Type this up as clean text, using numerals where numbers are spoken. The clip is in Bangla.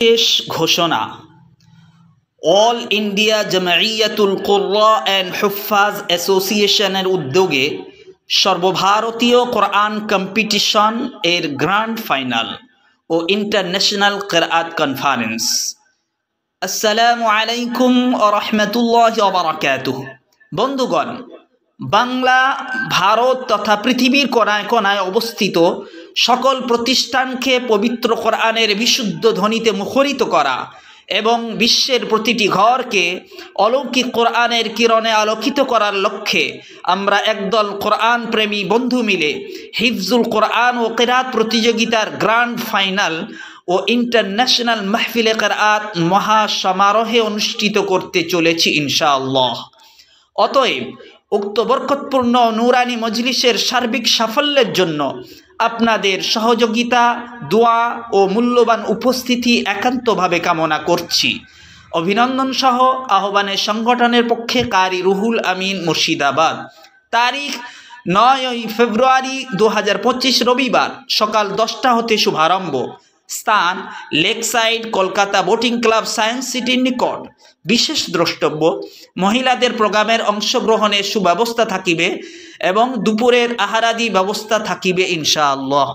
শেষ ঘোষণা। অল ইন্ডিয়া জামিয়াতুল কুররা অ্যান্ড হুফাজ অ্যাসোসিয়েশনের উদ্যোগে সর্বভারতীয় কোরআন কম্পিটিশন এর গ্র্যান্ড ফাইনাল ও ইন্টারন্যাশনাল কিরাআত কনফারেন্স। আসসালামু আলাইকুম ওয়া রাহমাতুল্লাহি ওয়া বারাকাতুহু। বন্ধুগণ, বাংলা, ভারত তথা পৃথিবীর কোনায় কোনায় অবস্থিত সকল প্রতিষ্ঠানকে পবিত্র কোরআনের বিশুদ্ধ ধ্বনিতে মুখরিত করা এবং বিশ্বের প্রতিটি ঘরকে অলৌকিক কোরআনের কিরণে আলোকিত করার লক্ষ্যে আমরা একদল কোরআন প্রেমী বন্ধু মিলে হিফজুল কোরআন ও কিরাত প্রতিযোগিতার গ্র্যান্ড ফাইনাল ও ইন্টারন্যাশনাল মাহফিলে কিরাত মহাসমারোহে অনুষ্ঠিত করতে চলেছি ইনশাআল্লাহ। অতএব উক্ত বরকতপূর্ণ নূরানি মজলিসের সার্বিক সাফল্যের জন্য আপনাদের সহযোগিতা, দোয়া ও মূল্যবান উপস্থিতি একান্তভাবে কামনা করছি। অভিনন্দন সহ আহ্বানে সংগঠনের পক্ষে কারি রুহুল আমিন, মুর্শিদাবাদ। তারিখ 9 ফেব্রুয়ারি 2025 রবিবার সকাল 10টা হতে শুভারম্ভ। স্থান lakeside, Kolkata boating club, science সিটির নিকট। বিশেষ দ্রষ্টব্য, মহিলাদের প্রোগ্রামের অংশগ্রহণের সুব্যবস্থা থাকিবে এবং দুপুরের আহারাদি ব্যবস্থা থাকিবে ইনশাআল্লাহ।